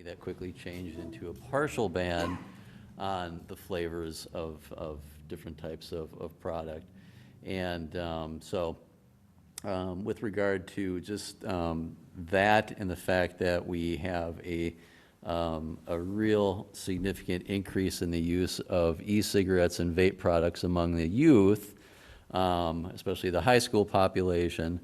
that quickly changed into a partial ban on the flavors of different types of product. And with regard to just that and the fact that we have a real significant increase in the use of e-cigarettes and vape products among the youth, especially the high school population,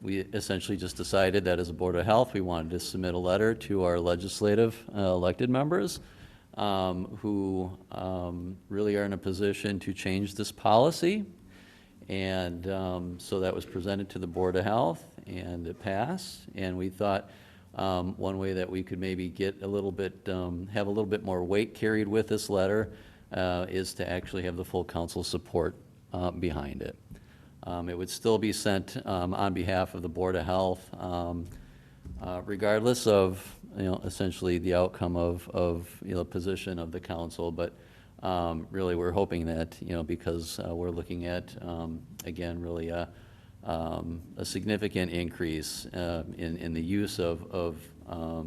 we essentially just decided that as a Board of Health, we wanted to submit a letter to our legislative elected members who really are in a position to change this policy. And so that was presented to the Board of Health, and it passed. And we thought one way that we could maybe get a little bit, have a little bit more weight carried with this letter is to actually have the full council support behind it. It would still be sent on behalf of the Board of Health, regardless of, essentially the outcome of position of the council. But really, we're hoping that, because we're looking at, again, really a significant increase in the use of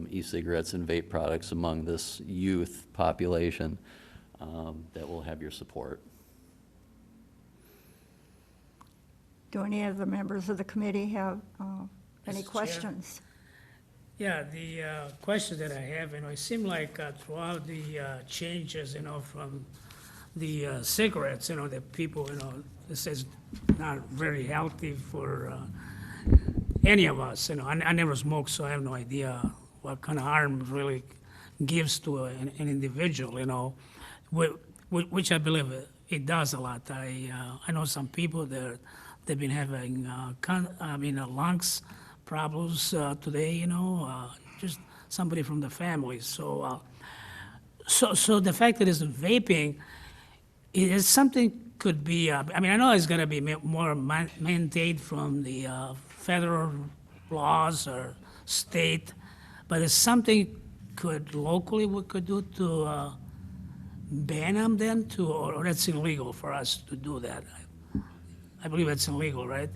e-cigarettes and vape products among this youth population, that we'll have your support. Do any of the members of the committee have any Mr. Chair? questions? Yeah, the question that I have, it seemed like throughout the changes, from the cigarettes, that people, this is not very healthy for any of us. I never smoked, so I have no idea what kind of harm it really gives to an individual, which I believe it does a lot. I know some people that they've been having lungs problems today, just somebody from the family. So the fact that it's vaping, is something could be, I know it's gonna be more mandated from the federal laws or state, but it's something locally we could do to ban them then or that's illegal for us to do that? I believe it's illegal, right?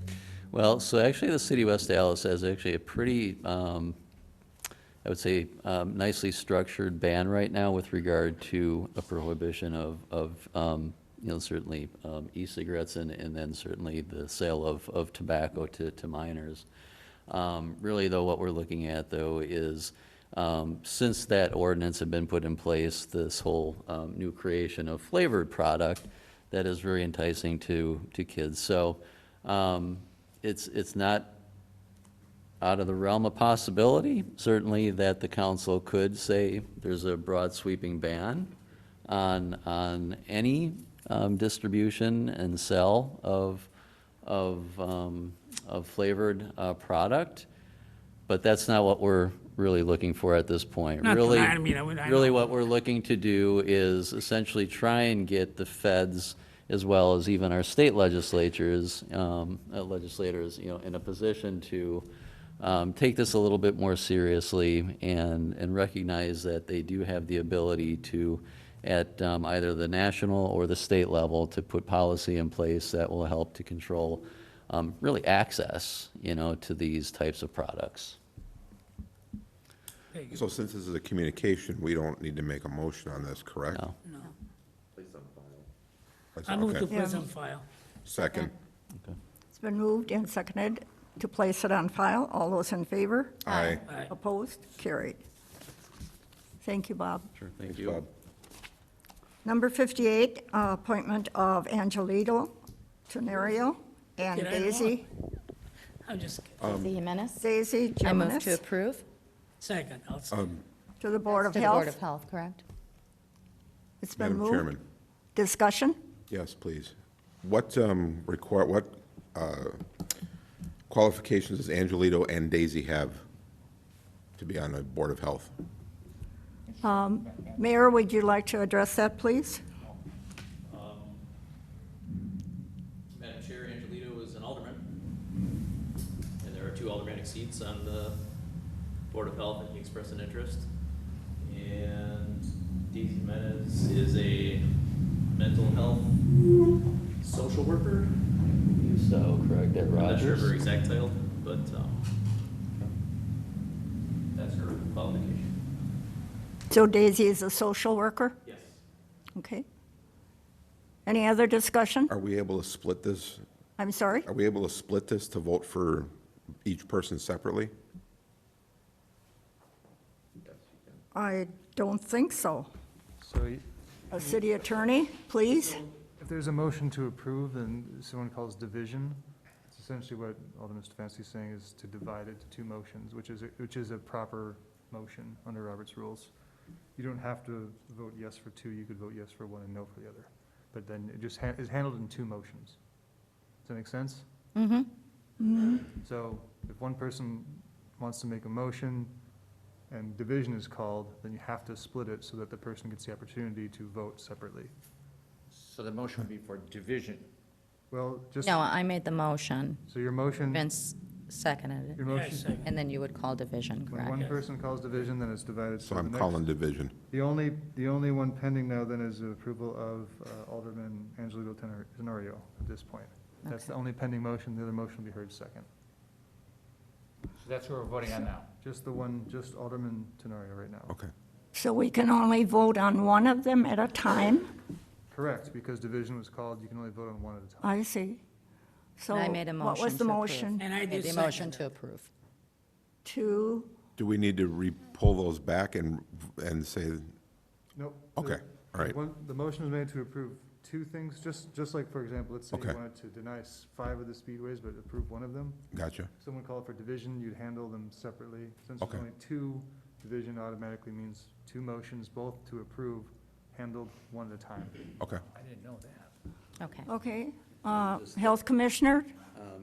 Well, so actually the city of West Allis has actually a pretty, I would say, nicely structured ban right now with regard to a prohibition of certainly e-cigarettes and then certainly the sale of tobacco to minors. Really, though, what we're looking at, though, is since that ordinance had been put in place, this whole new creation of flavored product that is very enticing to kids. So it's not out of the realm of possibility, certainly, that the council could say there's a broad sweeping ban on any distribution and sale of flavored product, but that's not what we're really looking for at this point. Not Really, tonight, I really know. what we're looking to do is essentially try and get the feds as well as even our state legislators, in a position to take this a little bit more seriously and recognize that they do have the ability to, at either the national or the state level, to put policy in place that will help to control really access, to these types of products. So since this is a communication, we don't need to make a motion on this, correct? No. No. That's I move okay. to place on file. Second. It's been moved and seconded to place it on file. All those in favor? Aye. Aye. Opposed? Carried. Thank you, Bob. Sure, thank Thanks, you. Bob. Number 58, appointment of Angelito Tenario and Did I know Daisy I'm just kidding. Daisy Jimenez. Daisy I move Jimenez to approve. Second, I'll to the Board of To the Board of Health. Health, correct? It's been Madam moved. Chairman. Discussion? Yes, please. What qualifications does Angelito and Daisy have to be on the Board of Health? Mayor, would you like to address that, please? Madam Chair, Angelito is an alderman, and there are 2 aldermanic seats on the Board of Health, and he expressed an interest. And Daisy Jimenez is a mental health social worker. So, correct, Ed I'm not sure of her Rogers? exact title, but that's her qualification. So Daisy is a social worker? Yes. Okay. Any other discussion? Are we able to split this? I'm sorry? Are we able to split this to vote for each person separately? I don't think so. So A city attorney, please? if there's a motion to approve and someone calls division, it's essentially what Alderman Stefanski is saying is to divide it to two motions, which is a proper motion under Robert's rules. You don't have to vote yes for two, you could vote yes for one and no for the other. But then it just is handled in two motions. Does that make sense? So if one person wants to make a motion and division is called, then you have to split it so that the person gets the opportunity to vote separately. So the motion would be for division. Well, just, No, I made the motion. so your motion, Vince seconded it. your Yeah, motion, second. And then you would call division, when correct? one person calls division, then it's divided. So the I'm next- calling division. The only one pending now then is the approval of Alderman Angelito Tenorio at this point. That's the Okay. only pending motion, the other motion will be heard second. So that's what we're voting on now. Just the one, just Alderman Tenorio right now. Okay. So we can only vote on one of them at a time? Correct, because division was called, you can only vote on one at a time. I see. So I made a what was motion the to approve. motion? And I Made did the motion second to it. approve. To, Do we need to pull those back and say, Nope. Okay, all right. The motion was made to approve two things, just like, for example, let's say you Okay. wanted to deny 5 of the speedways, but approve one of them. gotcha? Someone called for division, you'd handle them separately. Since there's Okay. only two, division automatically means two motions, both to approve, handled one at a time. Okay. I didn't know that. Okay. okay. Health Commissioner?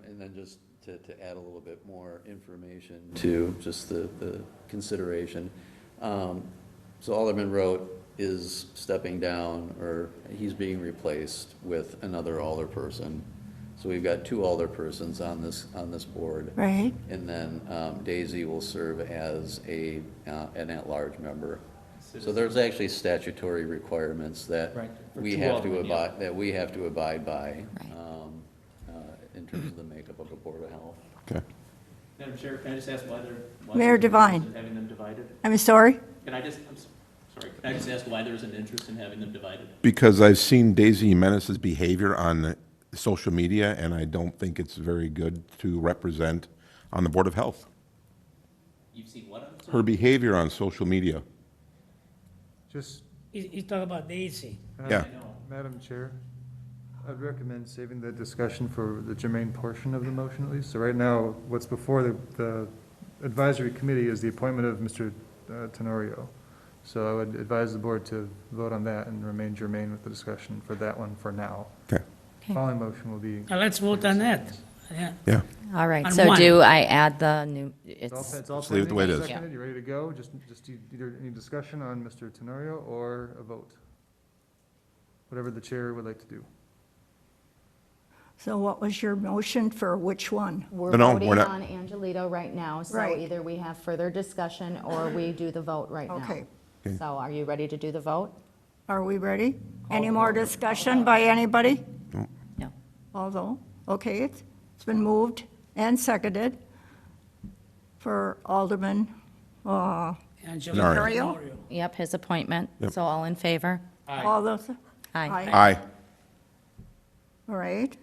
And then just to add a little bit more information to just the consideration. So Alderman Rote is stepping down, or he's being replaced with another alderperson. So we've got two alderpersons on this board. Right. And then Daisy will serve as an at-large member. So there's actually statutory requirements that Right, for we two have to aldermen, yeah. abide by Right. in terms of the makeup of a Board of Health. Okay. Madam Chair, can I just ask why why Mayor there's an Devine. interest in having them divided? I'm sorry? Can I just, sorry, can I just ask why there's an interest in having them divided? Because I've seen Daisy Jimenez's behavior on social media, and I don't think it's very good to represent on the Board of Health. You've seen what? I'm sorry? Her behavior on social media. Just, You talk about Daisy. Yeah. I know. Madam Chair, I'd recommend saving the discussion for the germane portion of the motion at least. So right now, what's before the advisory committee is the appointment of Mr. Tenorio. So I would advise the board to vote on that and remain germane with the discussion for that one for now. Okay. Okay. Following motion will be, Let's vote on that. Yeah. Yeah. All right, On so one. do I add the new, it's all Just leave it the way it pending, is. seconded, you ready to go? Just either any discussion on Mr. Tenorio or a vote? Whatever the chair would like to do. So what was your motion for which one? We're No, voting we're not- on Angelito right now, so Right. either we have further discussion or we do the vote right now. Okay. Okay. So are you ready to do the vote? Are we ready? Any more discussion by anybody? No. Although, okay, it's been moved and seconded for Alderman, Angela Tenorio? Tenorio. Yep, his appointment. Yep. So all in favor? all those? Aye. Aye. All right.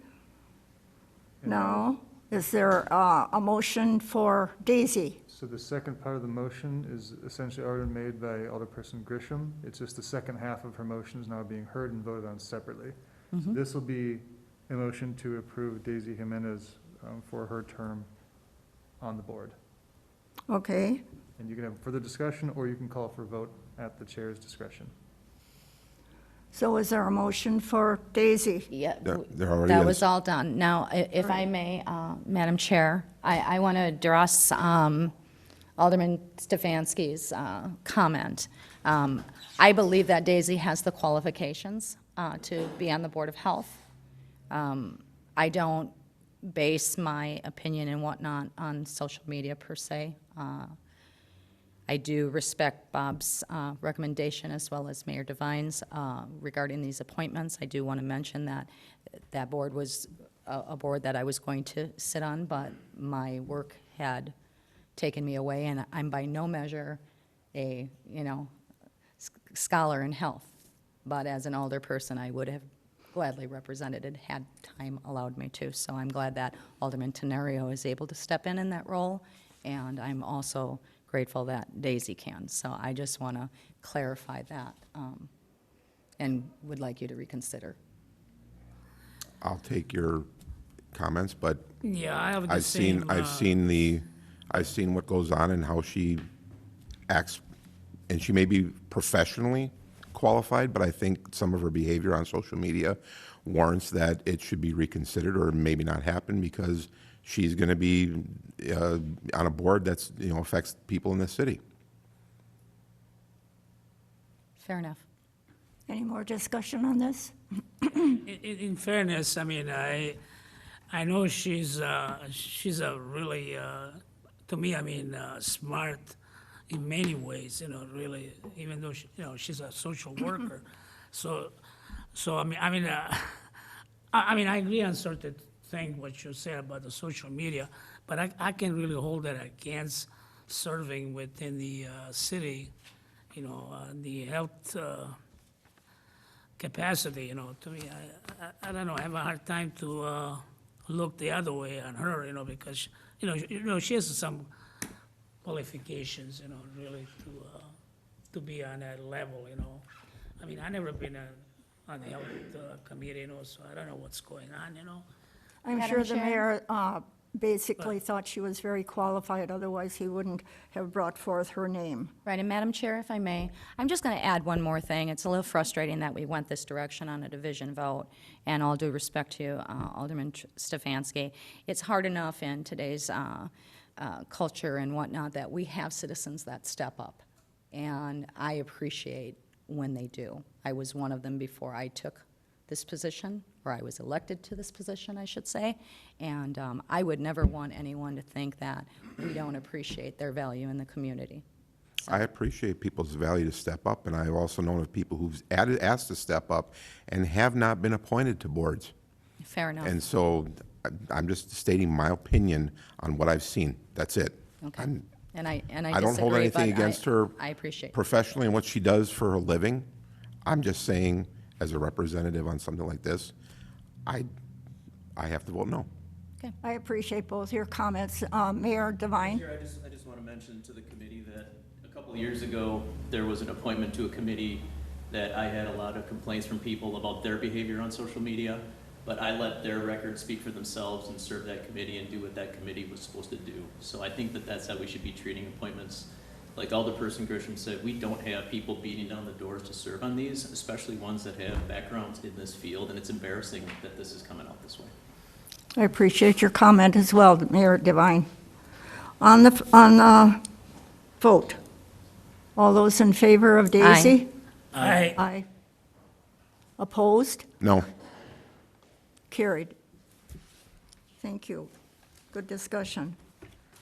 Now, is there a motion for Daisy? So the second part of the motion is essentially already made by Alderperson Grisham. It's just the second half of her motion is now being heard and voted on separately. So this will be a motion to approve Daisy Jimenez for her term on the board. Okay, And you can have further discussion, or you can call for a vote at the chair's discretion. so is there a motion for Daisy? Yeah. There already That is. was all done. Now, if I may, Madam Chair, I want to address Alderman Stefanski's comment. I believe that Daisy has the qualifications to be on the Board of Health. I don't base my opinion and whatnot on social media per se. I do respect Bob's recommendation as well as Mayor Devine's regarding these appointments. I do want to mention that that board was a board that I was going to sit on, but my work had taken me away, and I'm by no measure a scholar in health, but as an older person, I would have gladly represented it had time allowed me to. So I'm glad that Alderman Tenario is able to step in that role, and I'm also grateful that Daisy can. So I just want to clarify that, and would like you to reconsider. I'll take your comments, but Yeah, I have the I've same. I've seen what goes on and how she acts, and she may be professionally qualified, but I think some of her behavior on social media warrants that it should be reconsidered or maybe not happen, because she's going to be on a board that's, affects people in this city. Fair enough. Any more discussion on this? In fairness, I mean, I know she's a really, to me, I mean, smart in many ways, really, even though, she's a social worker. So I mean, I agree on certain things, what you said about the social media, but I can really hold that against serving within the city, the health capacity, to me, I don't know, I have a hard time to look the other way on her, because, she has some qualifications, really to be on that level, I mean, I never been on the health committee, so I don't know what's going on, I'm Madam sure the Chair? mayor basically thought she was very qualified, otherwise he wouldn't have brought forth her name. Right, and Madam Chair, if I may, I'm just going to add one more thing. It's a little frustrating that we went this direction on a division vote, and all due respect to Alderman Stefanski, it's hard enough in today's culture and whatnot that we have citizens that step up, and I appreciate when they do. I was one of them before I took this position, or I was elected to this position, I should say, and I would never want anyone to think that we don't appreciate their value in the community. I appreciate people's value to step up, and I've also known of people who've asked to step up and have not been appointed to boards. Fair enough. And so I'm just stating my opinion on what I've seen. That's it. Okay. I'm- And I I don't hold disagree, anything but against her I appreciate. professionally and what she does for her living. I'm just saying, as a representative on something like this, I have to vote no. I appreciate both your comments. Mayor Devine? Chair, I just want to mention to the committee that a couple of years ago, there was an appointment to a committee that I had a lot of complaints from people about their behavior on social media, but I let their records speak for themselves and serve that committee and do what that committee was supposed to do. So I think that that's how we should be treating appointments. Like Alderperson Grisham said, we don't have people beating down the doors to serve on these, especially ones that have backgrounds in this field, and it's embarrassing that this is coming out this way. I appreciate your comment as well, Mayor Devine. On the vote, all those in favor of Daisy? Aye. Opposed? No. Carried. Thank you. Good discussion.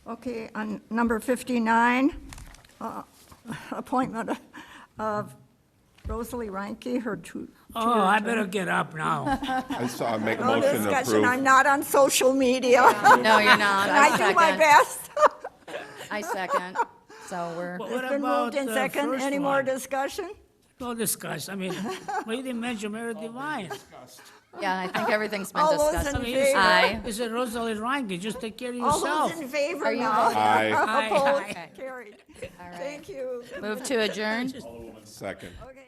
Okay, on number 59, appointment of Rosalie Reinke, her two. Oh, I better get up now. I saw, make a No motion to discussion, approve. I'm not on social media. No, you're not. I do my best. I second. So we're, What It's been about moved in the second. first Any more one? discussion? No discussion, I mean, we didn't mention Mayor Devine. yeah, I think everything's been All those discussed. I in mean, favor? Aye. It's a Rosalie Reinke, just take care of All yourself. those in favor Are you now? voting? Aye. Aye. Opposed? Okay. Carried. All right. Thank you. Move to adjourn? Second. Okay.